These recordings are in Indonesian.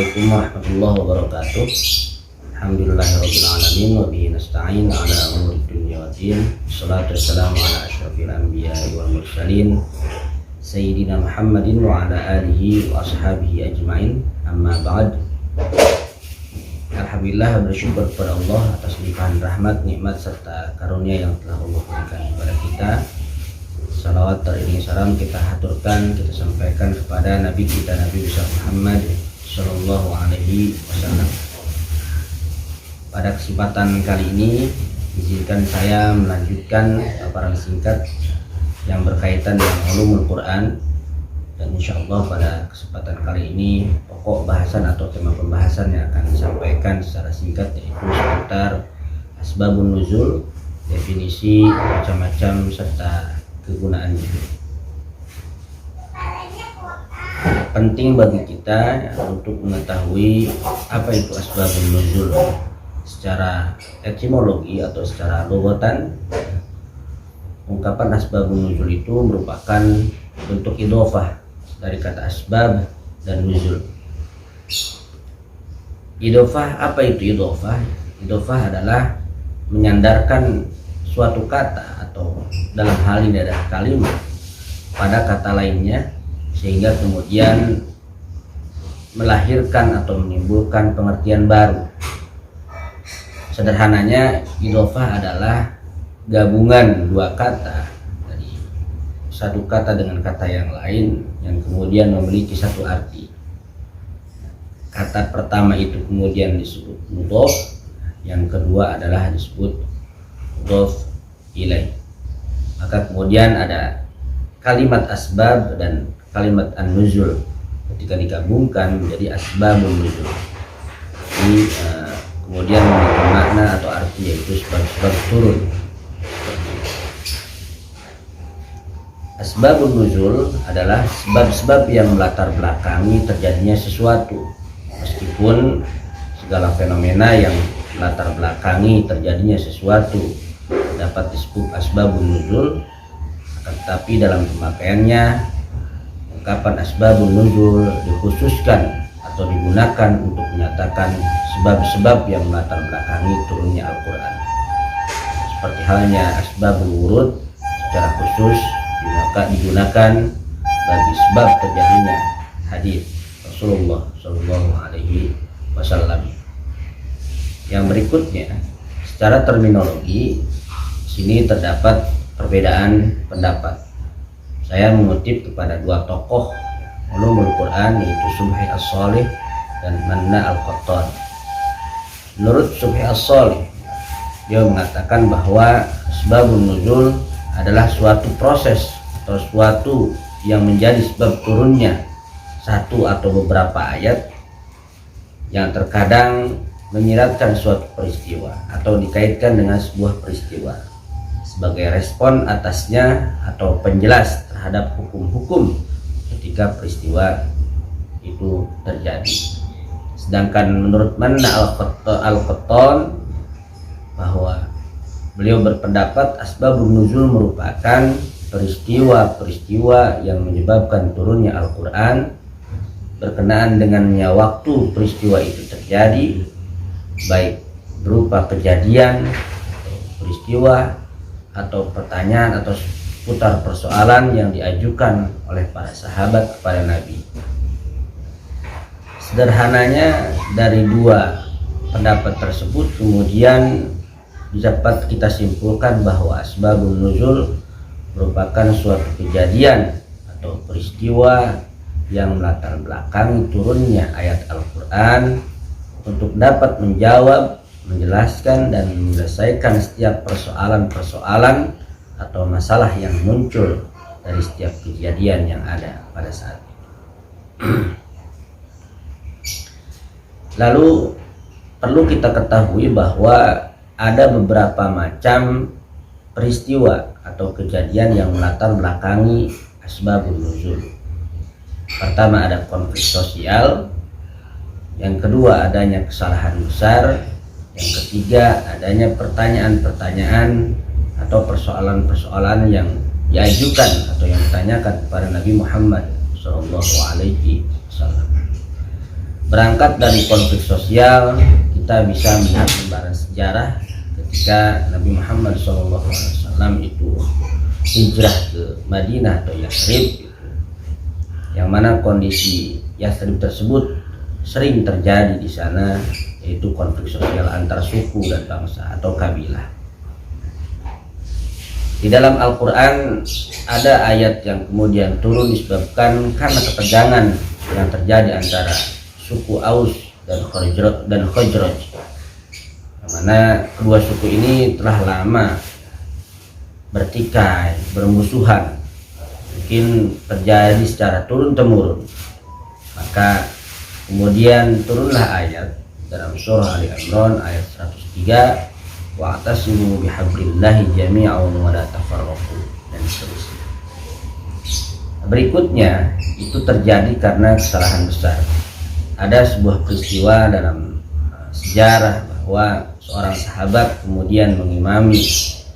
Assalamualaikum warahmatullahi wabarakatuh. Alhamdulillahirabbil alamin wa bihi nasta'in ala umuri dunya waddin. Wassalatu wassalamu ala asyrafil anbiya'i wal mursalin sayyidina Muhammadin wa ala alihi wa ashabihi ajmain. Amma ba'd. Alhamdulillah, bersyukur kepada Allah atas limpahan rahmat, nikmat serta karunia yang telah Allah berikan kepada kita. Salawat teriring salam kita haturkan, kita sampaikan kepada Nabi kita, Nabi besar Muhammad Sallallahu Alaihi Wasallam. Pada kesempatan kali ini, izinkan saya melanjutkan paparan singkat yang berkaitan dengan ulumul Quran. Dan insya Allah pada kesempatan kali ini pokok bahasan atau tema pembahasan yang akan disampaikan secara singkat yaitu seputar asbabun nuzul, definisi macam-macam serta kegunaannya. Penting bagi kita untuk mengetahui apa itu asbabun nuzul secara etimologi atau secara lugatan. Ungkapan asbabun nuzul itu merupakan bentuk idhofah dari kata asbab dan nuzul. Idhofah, apa itu idhofah? Idhofah adalah menyandarkan suatu kata atau dalam hal ini adalah kalimat pada kata lainnya sehingga kemudian melahirkan atau menimbulkan pengertian baru. Sederhananya, idhofah adalah gabungan dua kata dari satu kata dengan kata yang lain yang kemudian memiliki satu arti. Kata pertama itu kemudian disebut mudhof, yang kedua adalah disebut mudhof ilaih. Maka kemudian ada kalimat asbab dan kalimat an-nuzul, ketika digabungkan menjadi asbabun nuzul. Ini kemudian memiliki makna atau arti yaitu sebab-sebab turun. Asbabun nuzul adalah sebab-sebab yang melatar belakangi terjadinya sesuatu, meskipun segala fenomena yang melatar belakangi terjadinya sesuatu dapat disebut asbabun nuzul, tetapi dalam pemakaiannya ungkapan asbabun nuzul dikhususkan atau digunakan untuk menyatakan sebab-sebab yang melatar belakangi turunnya Al-Quran. Seperti halnya asbabul wurud secara khusus digunakan bagi sebab terjadinya hadis Rasulullah Shallallahu Alaihi Wasallam. Yang berikutnya, secara terminologi sini terdapat perbedaan pendapat. Saya mengutip kepada dua tokoh ulumul Quran yaitu Subhi As-Shalih dan Manna Al-Qattan. Menurut Subhi As-Shalih, dia mengatakan bahwa asbabun nuzul adalah suatu proses atau suatu yang menjadi sebab turunnya satu atau beberapa ayat yang terkadang menyiratkan suatu peristiwa atau dikaitkan dengan sebuah peristiwa sebagai respon atasnya atau penjelas terhadap hukum-hukum ketika peristiwa itu terjadi. Sedangkan menurut Manna Al-Qattan bahwa beliau berpendapat asbabun nuzul merupakan peristiwa-peristiwa yang menyebabkan turunnya Al-Quran berkenaan dengannya waktu peristiwa itu terjadi, baik berupa kejadian, peristiwa, atau pertanyaan atau putar persoalan yang diajukan oleh para sahabat kepada Nabi. Sederhananya, dari dua pendapat tersebut kemudian dapat kita simpulkan bahwa asbabun nuzul merupakan suatu kejadian atau peristiwa yang melatar belakangi turunnya ayat Al-Quran untuk dapat menjawab, menjelaskan dan menyelesaikan setiap persoalan-persoalan atau masalah yang muncul dari setiap kejadian yang ada pada saat itu. Lalu perlu kita ketahui bahwa ada beberapa macam peristiwa atau kejadian yang melatar belakangi asbabun nuzul. Pertama ada konflik sosial, yang kedua adanya kesalahan besar, yang ketiga adanya pertanyaan-pertanyaan atau persoalan-persoalan yang diajukan atau yang ditanyakan kepada Nabi Muhammad SAW. Berangkat dari konflik sosial, kita bisa melihat lembaran sejarah ketika Nabi Muhammad SAW itu hijrah ke Madinah atau Yathrib, yang mana kondisi Yathrib tersebut sering terjadi di sana, yaitu konflik sosial antar suku dan bangsa atau kabilah. Di dalam Al-Quran ada ayat yang kemudian turun disebabkan karena ketegangan yang terjadi antara suku Aus dan Khazraj, yang mana kedua suku ini telah lama bertikai, bermusuhan, mungkin terjadi secara turun-temurun. Maka kemudian turunlah ayat dalam surah Ali Imran ayat 103, wa'tasimu bihablillahi jami'an wa la tafarraqu, dan seterusnya. Berikutnya itu terjadi karena kesalahan besar. Ada sebuah peristiwa dalam sejarah bahwa seorang sahabat kemudian mengimami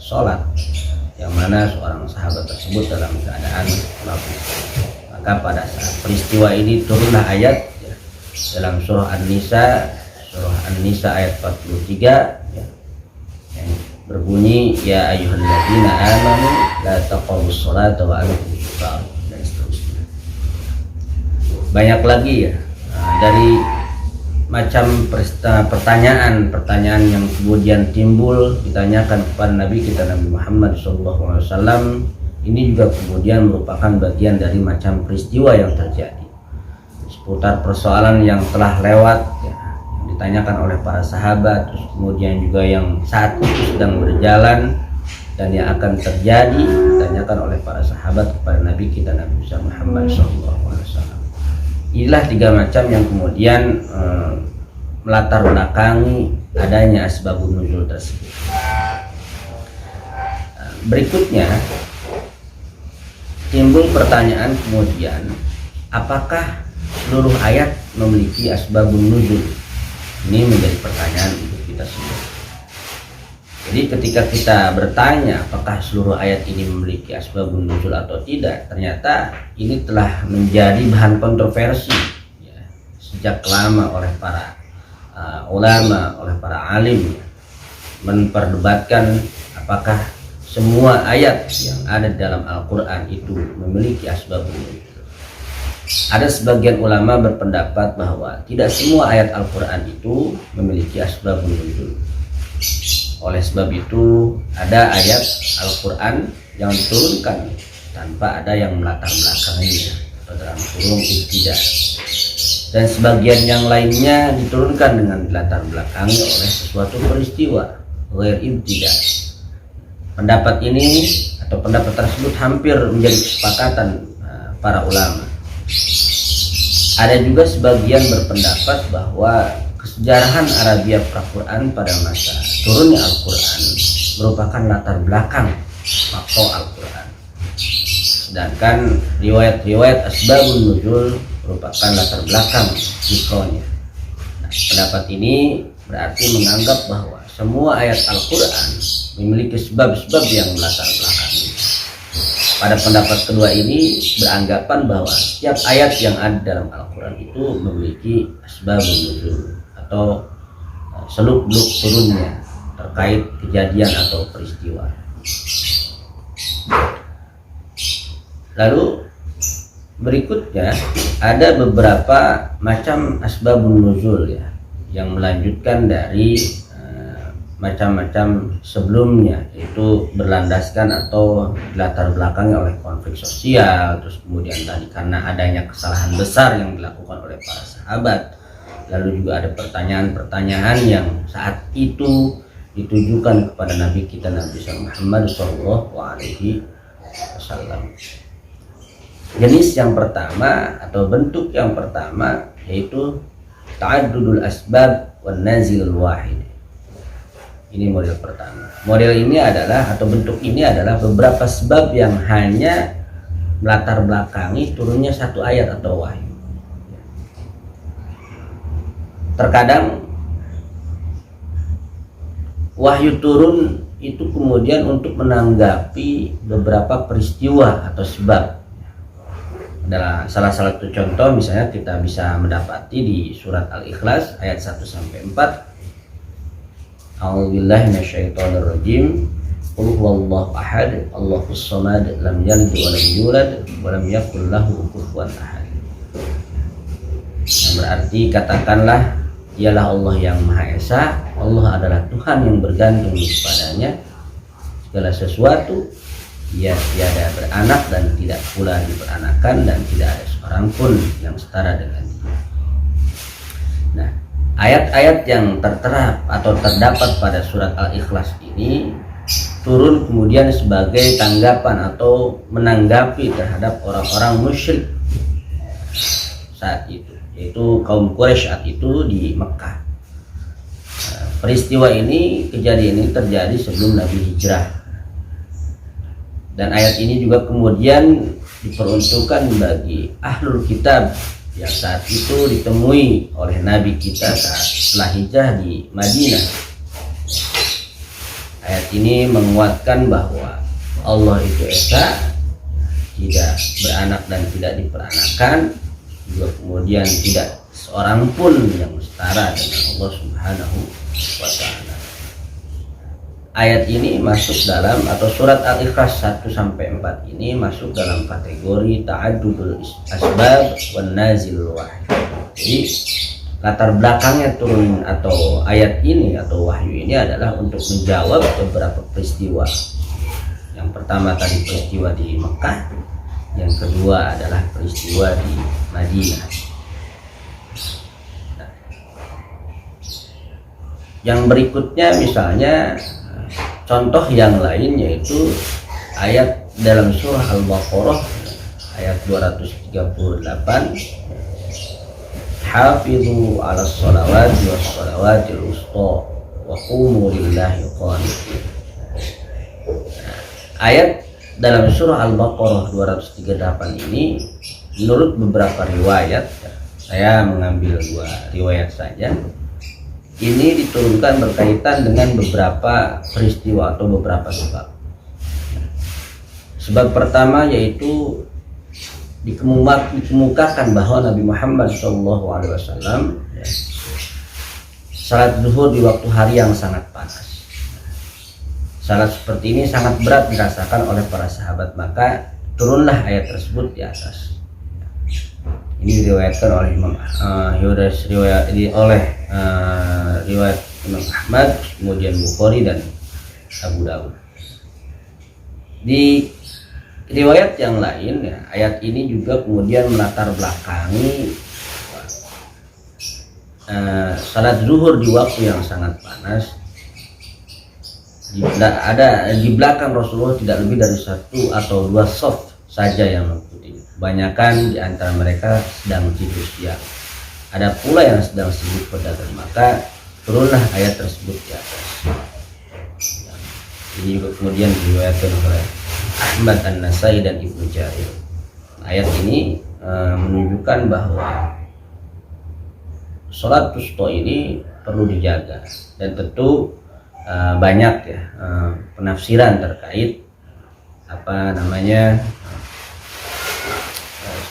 sholat, yang mana seorang sahabat tersebut dalam keadaan mabuk. Maka pada saat peristiwa ini turunlah ayat ya, dalam surah An-Nisa ayat 43 ya, yang berbunyi ya ayyuhalladzina amanu la taqrabus sholata wa antum sukara, dan seterusnya. Banyak lagi ya dari macam pertanyaan yang kemudian timbul ditanyakan kepada Nabi kita Nabi Muhammad SAW. Ini juga kemudian merupakan bagian dari macam peristiwa yang terjadi seputar persoalan yang telah lewat ya, yang ditanyakan oleh para sahabat, terus kemudian juga yang saat itu sedang berjalan dan yang akan terjadi ditanyakan oleh para sahabat kepada Nabi kita Nabi Muhammad SAW. Inilah tiga macam yang kemudian melatar belakangi adanya asbabun nuzul tersebut. Berikutnya timbul pertanyaan kemudian, apakah seluruh ayat memiliki asbabun nuzul? Ini menjadi pertanyaan untuk kita semua. Jadi ketika kita bertanya apakah seluruh ayat ini memiliki asbabun nuzul atau tidak, ternyata ini telah menjadi bahan kontroversi ya, sejak lama oleh para ulama, oleh para alim ya, memperdebatkan apakah semua ayat yang ada dalam Al-Quran itu memiliki asbabun nuzul. Ada sebagian ulama berpendapat bahwa tidak semua ayat Al-Quran itu memiliki asbabun nuzul. Oleh sebab itu ada ayat Al-Quran yang diturunkan tanpa ada yang melatar belakanginya atau dalam kurung ibtidah, dan sebagian yang lainnya diturunkan dengan dilatar belakangi oleh sesuatu peristiwa ghair ibtidah. Pendapat ini atau pendapat tersebut hampir menjadi kesepakatan para ulama. Ada juga sebagian berpendapat bahwa kesejarahan Arabia pra-Quran pada masa turunnya Al-Quran merupakan latar belakang makna Al-Quran, sedangkan riwayat-riwayat asbabun nuzul merupakan latar belakang maknanya. Pendapat ini berarti menganggap bahwa semua ayat Al-Quran memiliki sebab-sebab yang melatar belakangi. Pada pendapat kedua ini beranggapan bahwa setiap ayat yang ada dalam Al-Quran itu memiliki asbabun nuzul atau seluk-beluk turunnya terkait kejadian atau peristiwa. Lalu berikutnya ada beberapa macam asbabun nuzul ya, yang melanjutkan dari macam-macam sebelumnya, yaitu berlandaskan atau dilatar belakangi oleh konflik sosial, terus kemudian tadi karena adanya kesalahan besar yang dilakukan oleh para sahabat. Lalu juga ada pertanyaan-pertanyaan yang saat itu ditujukan kepada Nabi kita Nabi Muhammad SAW. Jenis yang pertama atau bentuk yang pertama yaitu ta'addudul asbab wan nazilul wahid. Ini model pertama. Model ini adalah atau bentuk ini adalah beberapa sebab yang hanya melatar belakangi turunnya satu ayat atau wahyu. Terkadang wahyu turun itu kemudian untuk menanggapi beberapa peristiwa atau sebab. Adalah salah satu contoh, misalnya kita bisa mendapati di surat Al-Ikhlas ayat 1 sampai 4. A'udzubillahi minasyaitonirrajim. Qul huwallahu ahad, Allahus samad, lam yalid wa lam yulad wa lam yakul lahu kufuwan ahad. Yang berarti katakanlah, ialah Allah yang Maha Esa, Allah adalah Tuhan yang bergantung kepadanya segala sesuatu, Dia tiada beranak dan tidak pula diperanakan, dan tidak ada seorang pun yang setara dengan Dia. Nah, ayat-ayat yang tertera atau terdapat pada surat Al-Ikhlas ini turun kemudian sebagai tanggapan atau menanggapi terhadap orang-orang musyrik saat itu, yaitu kaum Quraisy saat itu di Mekah. Peristiwa ini, kejadian ini terjadi sebelum Nabi hijrah. Dan ayat ini juga kemudian diperuntukkan bagi ahlul kitab yang saat itu ditemui oleh Nabi kita saat setelah hijrah di Madinah. Ayat ini menguatkan bahwa Allah itu Esa, tidak beranak dan tidak diperanakan, juga kemudian tidak seorang pun yang setara dengan Allah Subhanahu wa Ta'ala. Ayat ini masuk dalam, atau surat Al-Ikhlas 1 sampai 4 ini masuk dalam kategori ta'addudul asbab wan nazil wahid. Jadi latar belakangnya turun atau ayat ini atau wahyu ini adalah untuk menjawab beberapa peristiwa. Yang pertama tadi peristiwa di Mekah, yang kedua adalah peristiwa di Madinah. Nah, yang berikutnya misalnya contoh yang lain, yaitu ayat dalam surah Al-Baqarah ayat 238, hafizu 'alas shalawati was shalawatil wusta wa qumu lillahi qanitin. Ayat dalam surah Al-Baqarah 238 ini menurut beberapa riwayat, saya mengambil 2 riwayat saja, ini diturunkan berkaitan dengan beberapa peristiwa atau beberapa sebab. Sebab pertama yaitu dikemukakan bahwa Nabi Muhammad SAW salat zuhur di waktu hari yang sangat panas. Salat seperti ini sangat berat dirasakan oleh para sahabat, maka turunlah ayat tersebut di atas. Ini diriwayatkan oleh riwayat Imam Ahmad, kemudian Bukhari dan Abu Dawud. Di riwayat yang lain, ya, ayat ini juga kemudian melatar belakangi salat zuhur di waktu yang sangat panas. Ada di belakang Rasulullah tidak lebih dari 1 atau 2 shaf saja yang mengikuti. Kebanyakan di antara mereka sedang tidur siang. Ada pula yang sedang sibuk berdagang, maka turunlah ayat tersebut di atas. Ini juga kemudian diriwayatkan oleh Ahmad, An-Nasai dan Ibnu Jarir. Ayat ini menunjukkan bahwa sholat wusta ini perlu dijaga, dan tentu banyak ya penafsiran terkait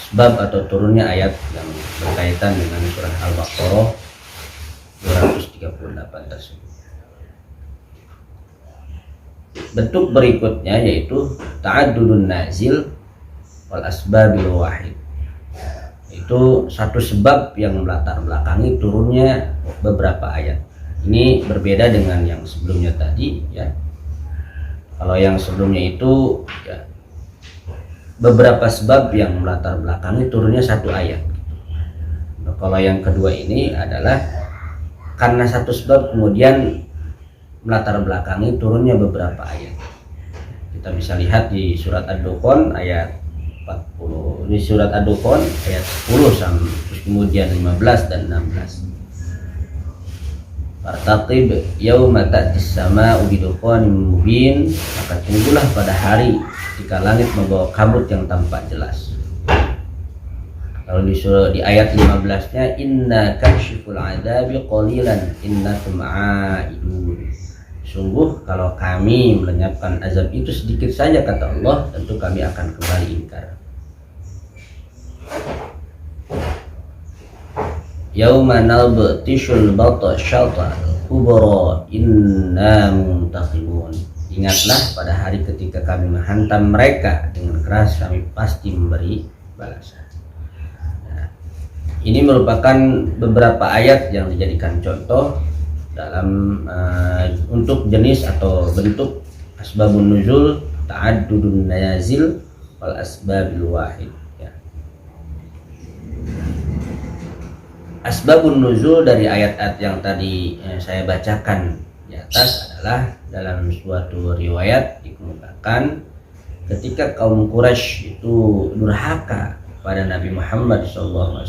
sebab atau turunnya ayat yang berkaitan dengan surah Al-Baqarah 238 tersebut. Bentuk berikutnya yaitu ta'addudun nazil wal asbabil wahid. Itu satu sebab yang melatar belakangi turunnya beberapa ayat. Ini berbeda dengan yang sebelumnya tadi, ya. Kalau yang sebelumnya itu ya, beberapa sebab yang melatar belakangi turunnya satu ayat. Nah, kalau yang kedua ini adalah karena satu sebab kemudian melatar belakangi turunnya beberapa ayat. Kita bisa lihat di surat Ad-Dukhan ayat 40, di surat Ad-Dukhan ayat 10 sampai kemudian 15 dan 16. Fartaqib yauma ta'tis sama'u bidukhanin mubin, maka tunggulah pada hari jika langit membawa kabut yang tampak jelas. Lalu di ayat 15-nya, inna kashiful adabi qalilan innakum a'idun. Sungguh kalau kami melenyapkan azab itu sedikit saja, kata Allah, tentu kami akan kembali ingkar. yauma nabtishul batasyatal kubra inna muntaqimun. Ingatlah pada hari ketika kami menghantam mereka dengan keras, kami pasti memberi balasan. Nah, ini merupakan beberapa ayat yang dijadikan contoh dalam untuk jenis atau bentuk asbabun nuzul, ta'addudun nazil wal asbabil wahid. Asbabun nuzul dari ayat-ayat yang tadi saya bacakan di atas adalah dalam suatu riwayat dikemukakan ketika kaum Quraisy itu durhaka pada Nabi Muhammad SAW,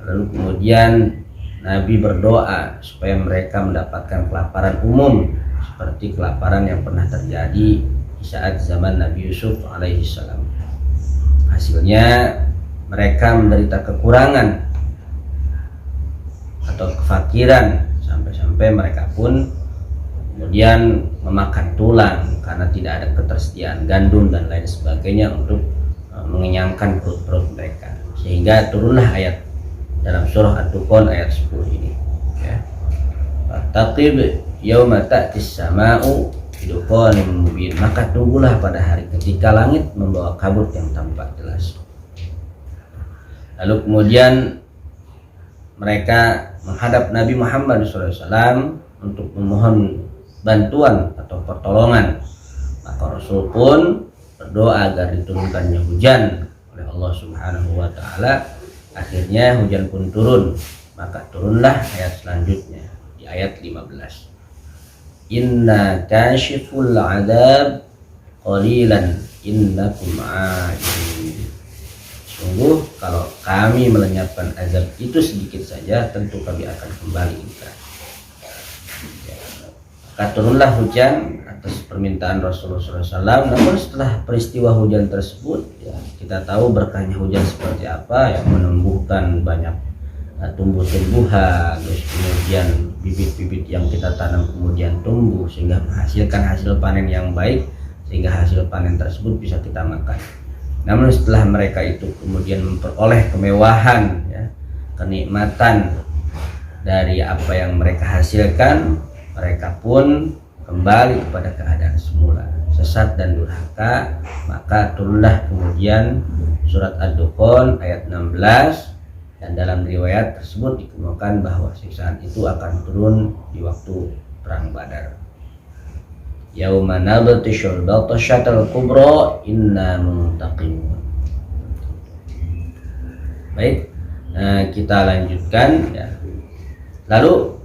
lalu kemudian Nabi berdoa supaya mereka mendapatkan kelaparan umum seperti kelaparan yang pernah terjadi di saat zaman Nabi Yusuf alaihissalam. Hasilnya mereka menderita kekurangan atau kefakiran sampai-sampai mereka pun kemudian memakan tulang karena tidak ada ketersediaan gandum dan lain sebagainya untuk mengenyangkan perut-perut mereka, sehingga turunlah ayat dalam surah Ad-Dukhan ayat 10 ini ya. Taqib yauma ta'tis sama'u bidukhanin mubin, maka tunggulah pada hari ketika langit membawa kabut yang tampak jelas. Lalu kemudian mereka menghadap Nabi Muhammad SAW untuk memohon bantuan atau pertolongan. Maka Rasul pun berdoa agar diturunkannya hujan oleh Allah Subhanahu wa taala. Akhirnya hujan pun turun. Maka turunlah ayat selanjutnya di ayat 15. Inna kashiful adab qalilan innakum a'idun. Sungguh kalau kami melenyapkan azab itu sedikit saja, tentu kami akan kembali ingkar. Maka turunlah hujan atas permintaan Rasulullah SAW. Namun setelah peristiwa hujan tersebut, ya, kita tahu berkahnya hujan seperti apa, yang menumbuhkan banyak tumbuh-tumbuhan, terus kemudian bibit-bibit yang kita tanam kemudian tumbuh sehingga menghasilkan hasil panen yang baik, sehingga hasil panen tersebut bisa kita makan. Namun setelah mereka itu kemudian memperoleh kemewahan, ya, kenikmatan dari apa yang mereka hasilkan, mereka pun kembali kepada keadaan semula, sesat dan durhaka. Maka turunlah kemudian surat Ad-Dukhan ayat 16, dan dalam riwayat tersebut dikemukakan bahwa siksaan itu akan turun di waktu perang Badar. Yauma nabtishul batasyatal kubra inna muntaqimun. Baik, kita lanjutkan ya. Lalu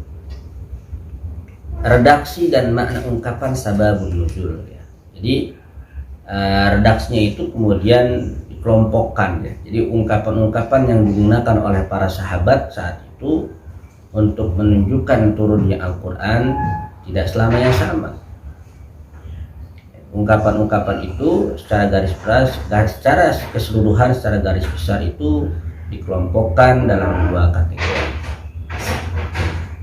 redaksi dan makna ungkapan sababun nuzul ya. Jadi redaksinya itu kemudian dikelompokkan ya. Jadi ungkapan-ungkapan yang digunakan oleh para sahabat saat itu untuk menunjukkan turunnya Al-Quran tidak selamanya sama. Ungkapan-ungkapan itu secara secara keseluruhan, secara garis besar itu dikelompokkan dalam dua kategori.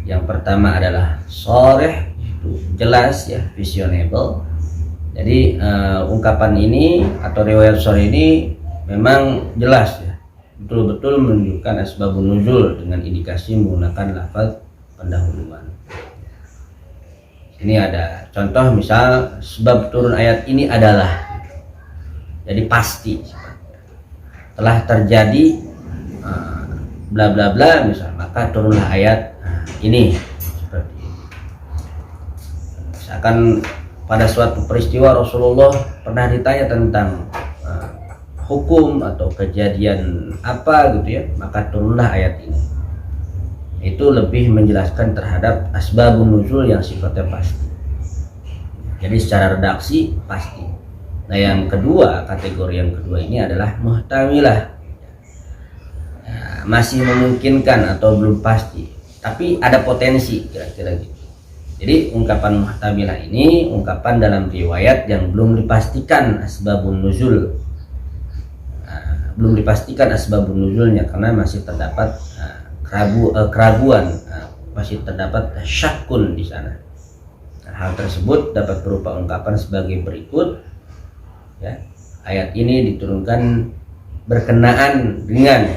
Yang pertama adalah sharih, itu jelas ya, visionable. Jadi ungkapan ini atau riwayat sharih ini memang jelas ya, betul-betul menunjukkan asbabun nuzul dengan indikasi menggunakan lafaz pendahuluan. Ini ada contoh, misal sebab turun ayat ini adalah, jadi pasti telah terjadi bla bla bla misal, maka turunlah ayat ini seperti ini. Misalkan pada suatu peristiwa Rasulullah pernah ditanya tentang hukum atau kejadian apa gitu ya, maka turunlah ayat ini. Itu lebih menjelaskan terhadap asbabun nuzul yang sifatnya pasti. Jadi secara redaksi pasti. Nah yang kedua, kategori yang kedua ini adalah muhtamilah. Nah, masih memungkinkan atau belum pasti, tapi ada potensi kira-kira gitu. Jadi ungkapan muhtamilah ini ungkapan dalam riwayat yang belum dipastikan asbabun nuzul. Belum dipastikan asbabun nuzulnya karena masih terdapat keraguan, masih terdapat syakun di sana. Nah, hal tersebut dapat berupa ungkapan sebagai berikut ya. Ayat ini diturunkan berkenaan dengan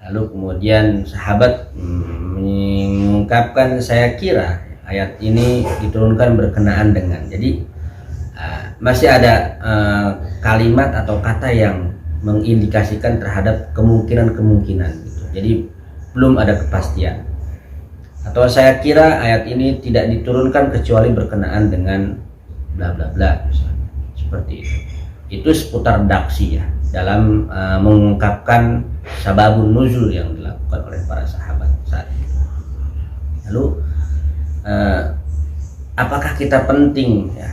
Lalu kemudian sahabat mengungkapkan, saya kira ayat ini diturunkan berkenaan dengan. Jadi masih ada kalimat atau kata yang mengindikasikan terhadap kemungkinan-kemungkinan gitu. Jadi belum ada kepastian. Atau saya kira ayat ini tidak diturunkan kecuali berkenaan dengan bla bla bla misalnya. Seperti itu. Itu seputar daksi ya, dalam mengungkapkan sababun nuzul yang dilakukan oleh para sahabat saat itu. Lalu apakah kita penting ya,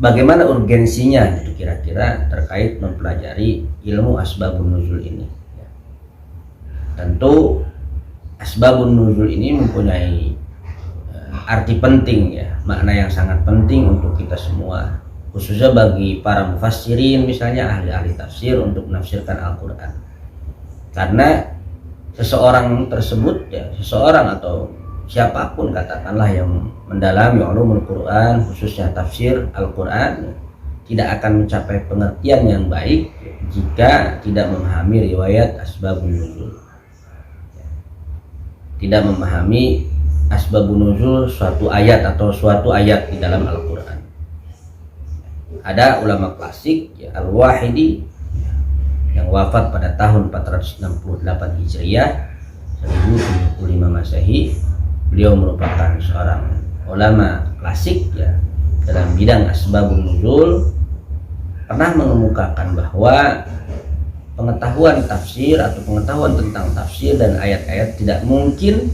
bagaimana urgensinya gitu kira-kira terkait mempelajari ilmu asbabun nuzul ini ya. Tentu asbabun nuzul ini mempunyai arti penting ya, makna yang sangat penting untuk kita semua, khususnya bagi para mufassirin misalnya, ahli-ahli tafsir untuk menafsirkan Al-Quran. Karena seseorang tersebut ya, seseorang atau siapapun katakanlah yang mendalami ulumul Quran, khususnya tafsir Al-Quran, tidak akan mencapai pengertian yang baik jika tidak memahami riwayat asbabun nuzul, tidak memahami asbabun nuzul suatu ayat atau suatu ayat di dalam Al-Quran. Ada ulama klasik ya, Al-Wahidi yang wafat pada tahun 468 Hijriah 1075 Masehi. Beliau merupakan seorang ulama klasik ya dalam bidang asbabun nuzul, pernah mengemukakan bahwa pengetahuan tafsir atau pengetahuan tentang tafsir dan ayat-ayat tidak mungkin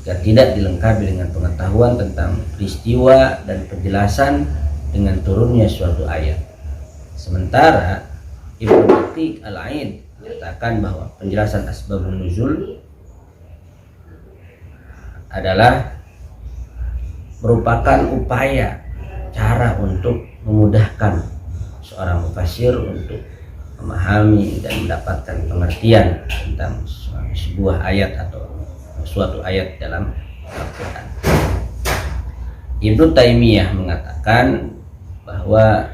jika tidak dilengkapi dengan pengetahuan tentang peristiwa dan penjelasan dengan turunnya suatu ayat. Sementara Ibnu Daqiq Al-Aid menyatakan bahwa penjelasan asbabun nuzul adalah merupakan upaya cara untuk memudahkan seorang mufassir untuk memahami dan mendapatkan pengertian tentang sebuah ayat atau suatu ayat dalam Al-Quran. Ibnu Taimiyah mengatakan bahwa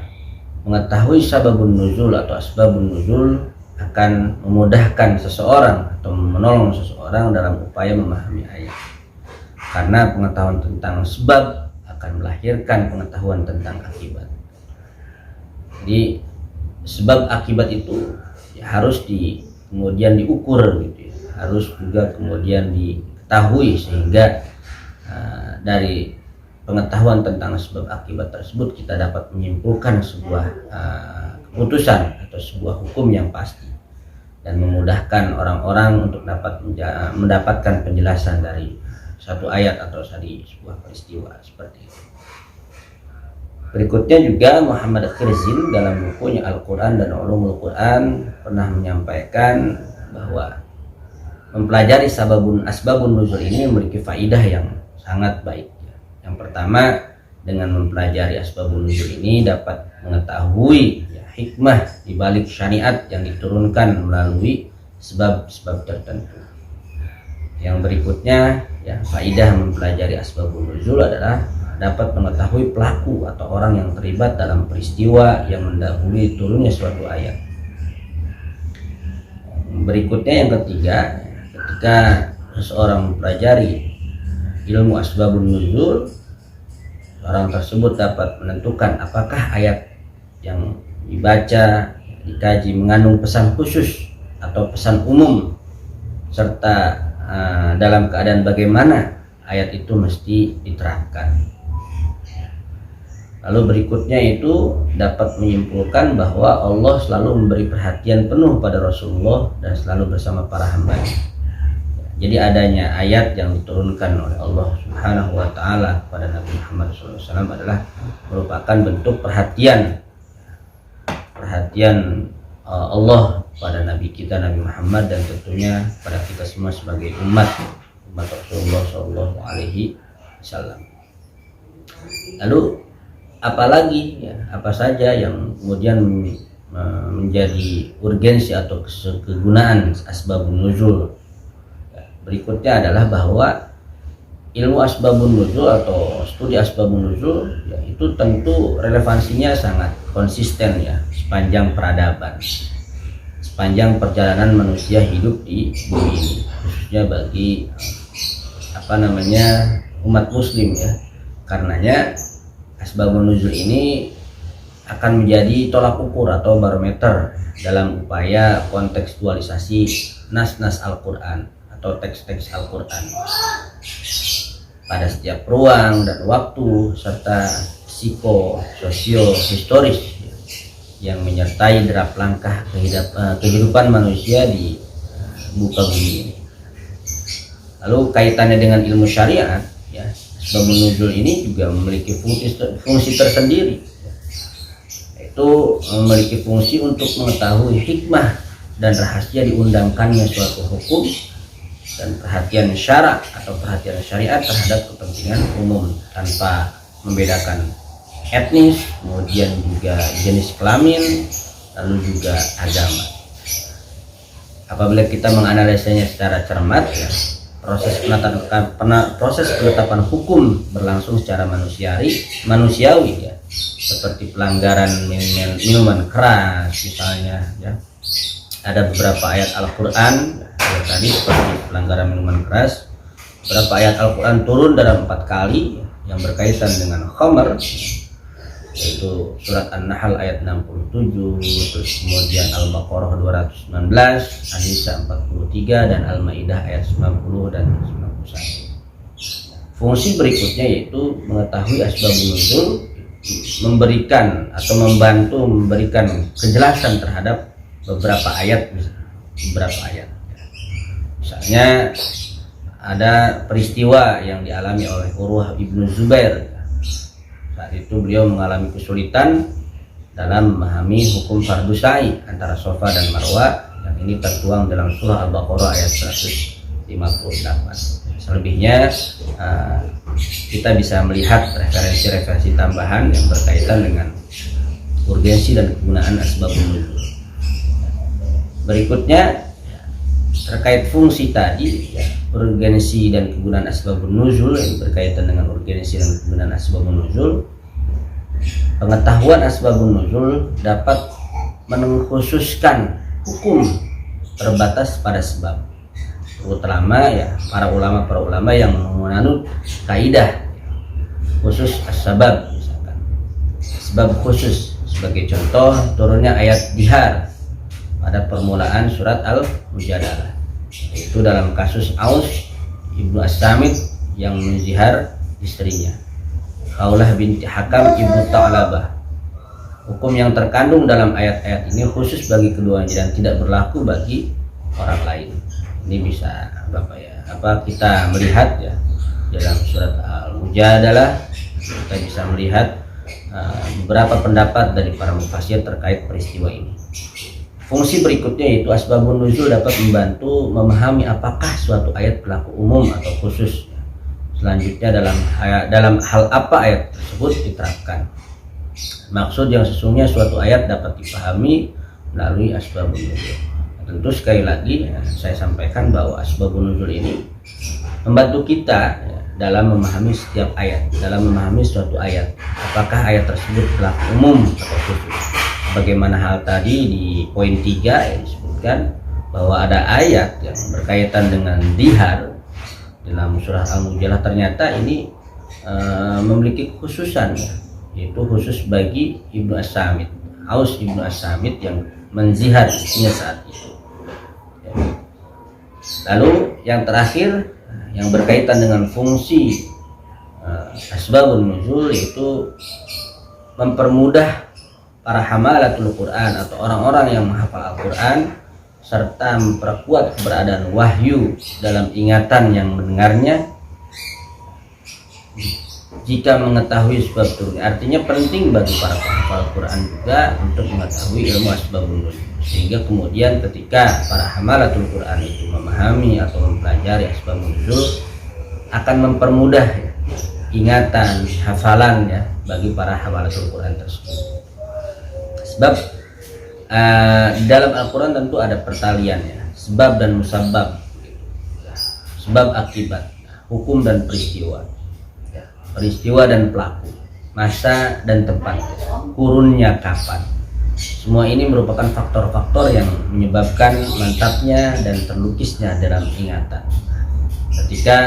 mengetahui sababun nuzul atau asbabun nuzul akan memudahkan seseorang atau menolong seseorang dalam upaya memahami ayat, karena pengetahuan tentang sebab akan melahirkan pengetahuan tentang akibat. Jadi sebab akibat itu ya harus kemudian diukur gitu ya, harus juga kemudian diketahui sehingga dari pengetahuan tentang sebab akibat tersebut kita dapat menyimpulkan sebuah keputusan atau sebuah hukum yang pasti dan memudahkan orang-orang untuk dapat mendapatkan penjelasan dari satu ayat atau dari sebuah peristiwa seperti itu. Berikutnya juga Muhammad Khirzin dalam bukunya Al-Quran dan Ulumul Quran pernah menyampaikan bahwa mempelajari asbabun nuzul ini memiliki faidah yang sangat baik. Yang pertama, dengan mempelajari asbabun nuzul ini dapat mengetahui ya, hikmah di balik syariat yang diturunkan melalui sebab-sebab tertentu. Yang berikutnya, ya, faidah mempelajari asbabun nuzul adalah dapat mengetahui pelaku atau orang yang terlibat dalam peristiwa yang mendahului turunnya suatu ayat. Berikutnya yang ketiga, ketika seseorang mempelajari ilmu asbabun nuzul, orang tersebut dapat menentukan apakah ayat yang dibaca, dikaji mengandung pesan khusus atau pesan umum, serta dalam keadaan bagaimana ayat itu mesti diterapkan. Lalu berikutnya itu dapat menyimpulkan bahwa Allah selalu memberi perhatian penuh pada Rasulullah dan selalu bersama para hamba-Nya. Jadi adanya ayat yang diturunkan oleh Allah Subhanahu wa Ta'ala kepada Nabi Muhammad SAW adalah merupakan bentuk perhatian Allah pada Nabi kita, Nabi Muhammad, dan tentunya pada kita semua sebagai umat Rasulullah Shallallahu Alaihi Wasallam. Lalu apalagi ya, apa saja yang kemudian menjadi urgensi atau kegunaan asbabun nuzul? Berikutnya adalah bahwa ilmu asbabun nuzul atau studi asbabun nuzul ya, itu tentu relevansinya sangat konsisten ya sepanjang peradaban. sepanjang perjalanan manusia hidup di bumi ini, khususnya bagi umat muslim ya. Karenanya asbabun nuzul ini akan menjadi tolak ukur atau barometer dalam upaya kontekstualisasi nas-nas Al-Quran atau teks-teks Al-Quran pada setiap ruang dan waktu, serta sosio historis yang menyertai derap langkah kehidupan manusia di muka bumi ini. Lalu kaitannya dengan ilmu syariat ya, asbabun nuzul ini juga memiliki fungsi tersendiri, yaitu memiliki fungsi untuk mengetahui hikmah dan rahasia diundangkannya suatu hukum dan perhatian syara atau perhatian syariat terhadap kepentingan umum tanpa membedakan etnis, kemudian juga jenis kelamin, lalu juga agama. Apabila kita menganalisanya secara cermat ya, proses penetapan hukum berlangsung secara manusiawi ya, seperti pelanggaran minuman keras misalnya ya. Ada beberapa ayat Al-Quran ya, tadi seperti pelanggaran minuman keras. Beberapa ayat Al-Quran turun dalam 4 kali ya, yang berkaitan dengan khamr, yaitu surat An-Nahl ayat 67, terus kemudian Al-Baqarah 219, An-Nisa 43, dan Al-Maidah ayat 90 dan 91. Fungsi berikutnya yaitu mengetahui asbabun nuzul, memberikan atau membantu memberikan kejelasan terhadap beberapa ayat. Misalnya ada peristiwa yang dialami oleh Urwah ibnu Zubair. Saat itu beliau mengalami kesulitan dalam memahami hukum fardu sa'i antara Safa dan Marwa, yang ini tertuang dalam surah Al-Baqarah ayat 158. Selebihnya kita bisa melihat referensi tambahan yang berkaitan dengan urgensi dan kegunaan asbabun nuzul. Berikutnya terkait fungsi tadi ya, urgensi dan kegunaan asbabun nuzul, yang berkaitan dengan urgensi dan kegunaan asbabun nuzul. Pengetahuan asbabun nuzul dapat mengkhususkan hukum terbatas pada sebab, terutama ya para ulama yang menganut kaidah khusus as-sabab, misalkan sebab khusus. Sebagai contoh, turunnya ayat dihar pada permulaan surat Al-Mujadalah, itu dalam kasus Aus ibnu As-Samit yang menzihar istrinya, Khawlah binti Hakam ibnu Ta'labah. Hukum yang terkandung dalam ayat-ayat ini khusus bagi keduanya dan tidak berlaku bagi orang lain. Ini bisa kita melihat ya dalam surat Al-Mujadalah, kita bisa melihat beberapa pendapat dari para mufassir terkait peristiwa ini. Fungsi berikutnya yaitu asbabun nuzul dapat membantu memahami apakah suatu ayat berlaku umum atau khusus. Selanjutnya dalam hal apa ayat tersebut diterapkan. Maksud yang sesungguhnya suatu ayat dapat dipahami melalui asbabun nuzul. Tentu sekali lagi saya sampaikan bahwa asbabun nuzul ini membantu kita dalam memahami setiap ayat, dalam memahami suatu ayat, apakah ayat tersebut berlaku umum atau khusus. Bagaimana hal tadi di poin 3 yang disebutkan bahwa ada ayat yang berkaitan dengan dihar dalam surah Al-Mujadalah, ternyata ini memiliki kekhususan ya, yaitu khusus bagi Ibnu As-Samit, Aus Ibnu As-Samit yang menzihar istrinya saat itu. Lalu yang terakhir yang berkaitan dengan fungsi asbabun nuzul, yaitu mempermudah para hamalatul Quran atau orang-orang yang menghafal Al-Quran, serta memperkuat keberadaan wahyu dalam ingatan yang mendengarnya jika mengetahui sebab turunnya. Artinya penting bagi para penghafal Al-Quran juga untuk mengetahui ilmu asbabun nuzul, sehingga kemudian ketika para hamalatul Quran itu memahami atau mempelajari asbabun nuzul akan mempermudah ingatan, hafalan ya bagi para hamalatul Quran tersebut. Sebab dalam Al-Quran tentu ada pertalian ya, sebab dan musabab, sebab akibat, hukum dan peristiwa, peristiwa dan pelaku, masa dan tempat, kurunnya kapan. Semua ini merupakan faktor-faktor yang menyebabkan mantapnya dan terlukisnya dalam ingatan. Ketika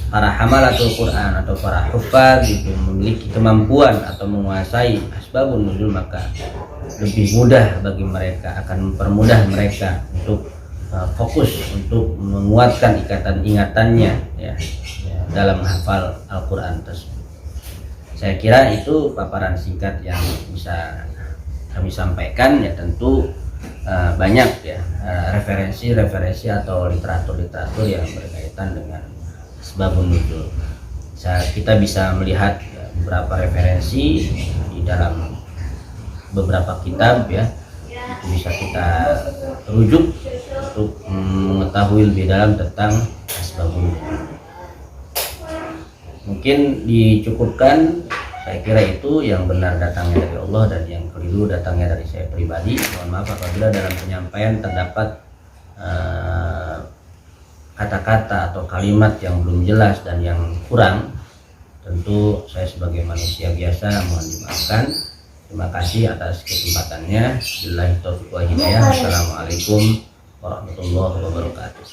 para hamalatul Quran atau para hufaz itu memiliki kemampuan atau menguasai asbabun nuzul, maka lebih mudah bagi mereka, akan mempermudah mereka untuk fokus untuk menguatkan ikatan ingatannya ya, dalam menghafal Al-Quran tersebut. Saya kira itu paparan singkat yang bisa kami sampaikan. Ya tentu banyak ya referensi-referensi atau literatur-literatur yang berkaitan dengan asbabun nuzul. Kita bisa melihat beberapa referensi di dalam beberapa kitab ya, itu bisa kita rujuk untuk mengetahui lebih dalam tentang asbabun nuzul. Mungkin dicukupkan, saya kira itu yang benar datangnya dari Allah dan yang keliru datangnya dari saya pribadi. Mohon maaf apabila dalam penyampaian terdapat kata-kata atau kalimat yang belum jelas dan yang kurang. Tentu saya sebagai manusia biasa mohon dimaafkan. Terima kasih atas kesempatannya. Billahi taufiq wal hidayah. Assalamualaikum warahmatullahi wabarakatuh.